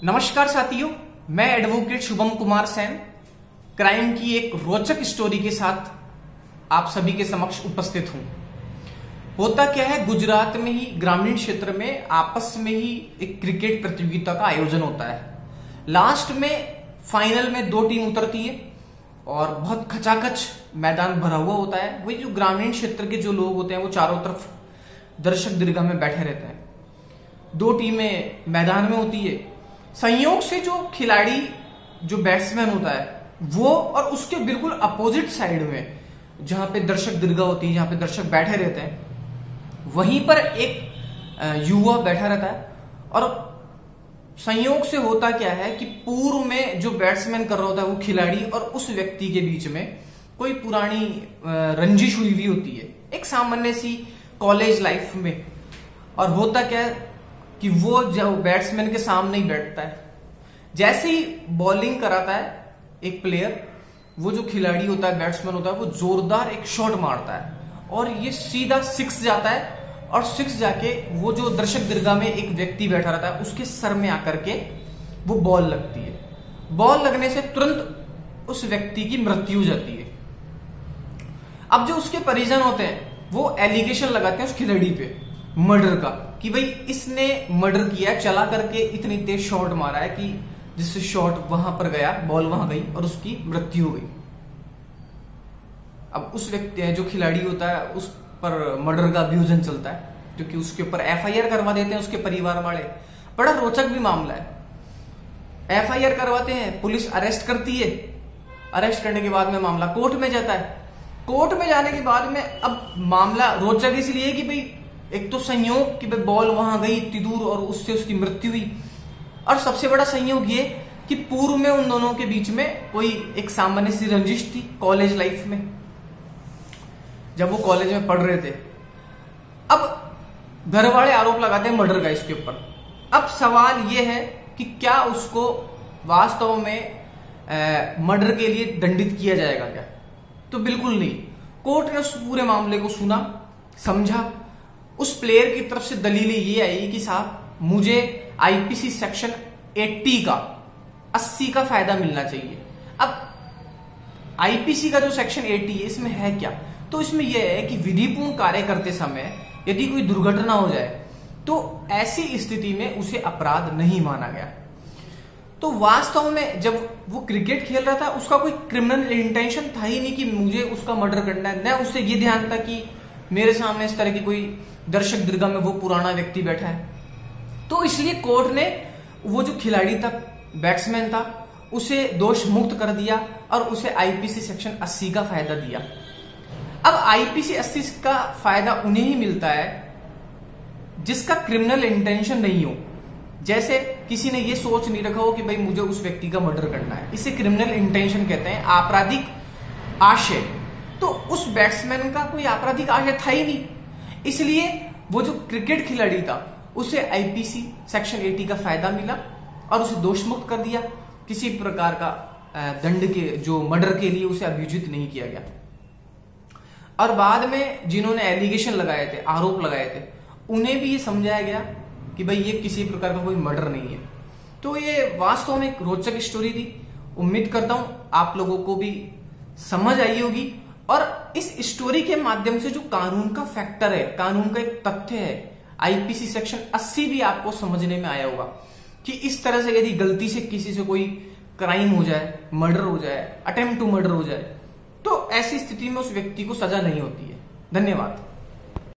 नमस्कार साथियों, मैं एडवोकेट शुभम कुमार सेन क्राइम की एक रोचक स्टोरी के साथ आप सभी के समक्ष उपस्थित हूं। होता क्या है, गुजरात में ही ग्रामीण क्षेत्र में आपस में ही एक क्रिकेट प्रतियोगिता का आयोजन होता है। लास्ट में फाइनल में 2 टीम उतरती है और बहुत खचाखच मैदान भरा हुआ होता है। वही जो ग्रामीण क्षेत्र के जो लोग होते हैं वो चारों तरफ दर्शक दीर्घा में बैठे रहते हैं। 2 टीमें मैदान में होती है। संयोग से जो खिलाड़ी जो बैट्समैन होता है वो और उसके बिल्कुल अपोजिट साइड में जहां पे दर्शक दीर्घा होती है, जहां पे दर्शक बैठे रहते हैं, वहीं पर एक युवा बैठा रहता है। और संयोग से होता क्या है कि पूर्व में जो बैट्समैन कर रहा होता है वो खिलाड़ी और उस व्यक्ति के बीच में कोई पुरानी रंजिश हुई हुई होती है, एक सामान्य सी कॉलेज लाइफ में। और होता क्या है कि वो जब बैट्समैन के सामने ही बैठता है, जैसे ही बॉलिंग कराता है एक प्लेयर, वो जो खिलाड़ी होता है, बैट्समैन होता है, वो जोरदार एक शॉट मारता है और ये सीधा 6 जाता है। और 6 जाके वो जो दर्शक दीर्घा में एक व्यक्ति बैठा रहता है उसके सर में आकर के वो बॉल लगती है। बॉल लगने से तुरंत उस व्यक्ति की मृत्यु हो जाती है। अब जो उसके परिजन होते हैं वो एलिगेशन लगाते हैं उस खिलाड़ी पे मर्डर का, कि भाई इसने मर्डर किया, चला करके इतनी तेज शॉट मारा है कि जिससे शॉट वहां पर गया, बॉल वहां गई और उसकी मृत्यु हो गई। अब उस व्यक्ति जो खिलाड़ी होता है उस पर मर्डर का अभियोजन चलता है, क्योंकि उसके ऊपर एफआईआर करवा देते हैं उसके परिवार वाले। बड़ा रोचक भी मामला है। एफआईआर करवाते हैं, पुलिस अरेस्ट करती है। अरेस्ट करने के बाद में मामला कोर्ट में जाता है। कोर्ट में जाने के बाद में अब मामला रोचक इसलिए कि भाई एक तो संयोग कि भाई बॉल वहां गई इतनी दूर और उससे उसकी मृत्यु हुई, और सबसे बड़ा संयोग ये कि पूर्व में उन दोनों के बीच में कोई एक सामान्य सी रंजिश थी कॉलेज लाइफ में, जब वो कॉलेज में पढ़ रहे थे। अब घर वाले आरोप लगाते हैं मर्डर का इसके ऊपर। अब सवाल ये है कि क्या उसको वास्तव में मर्डर के लिए दंडित किया जाएगा क्या? तो बिल्कुल नहीं। कोर्ट ने उस पूरे मामले को सुना, समझा। उस प्लेयर की तरफ से दलीलें ये आई कि साहब मुझे आईपीसी सेक्शन 80 का फायदा मिलना चाहिए। अब आईपीसी का जो सेक्शन 80 है इसमें है क्या? तो इसमें यह है कि विधिपूर्ण कार्य करते समय यदि कोई दुर्घटना हो जाए तो ऐसी स्थिति में उसे अपराध नहीं माना गया। तो वास्तव में जब वो क्रिकेट खेल रहा था उसका कोई क्रिमिनल इंटेंशन था ही नहीं कि मुझे उसका मर्डर करना है। न उसे ये ध्यान था कि मेरे सामने इस तरह की कोई दर्शक दीर्घा में वो पुराना व्यक्ति बैठा है। तो इसलिए कोर्ट ने वो जो खिलाड़ी था, बैट्समैन था, उसे दोष मुक्त कर दिया और उसे आईपीसी सेक्शन 80 का फायदा दिया। अब आईपीसी 80 का फायदा उन्हें ही मिलता है जिसका क्रिमिनल इंटेंशन नहीं हो। जैसे किसी ने ये सोच नहीं रखा हो कि भाई मुझे उस व्यक्ति का मर्डर करना है, इसे क्रिमिनल इंटेंशन कहते हैं, आपराधिक आशय। तो उस बैट्समैन का कोई आपराधिक आशय था ही नहीं, इसलिए वो जो क्रिकेट खिलाड़ी था उसे आईपीसी सेक्शन 80 का फायदा मिला और उसे दोष मुक्त कर दिया। किसी प्रकार का दंड के जो मर्डर के लिए उसे अभियोजित नहीं किया गया। और बाद में जिन्होंने एलिगेशन लगाए थे, आरोप लगाए थे, उन्हें भी ये समझाया गया कि भाई ये किसी प्रकार का कोई मर्डर नहीं है। तो ये वास्तव में एक रोचक स्टोरी थी। उम्मीद करता हूं आप लोगों को भी समझ आई होगी। और इस स्टोरी के माध्यम से जो कानून का फैक्टर है, कानून का एक तथ्य है, आईपीसी सेक्शन 80 भी आपको समझने में आया होगा कि इस तरह से यदि गलती से किसी से कोई क्राइम हो जाए, मर्डर हो जाए, अटेम्प्ट टू मर्डर हो जाए, तो ऐसी स्थिति में उस व्यक्ति को सजा नहीं होती है। धन्यवाद।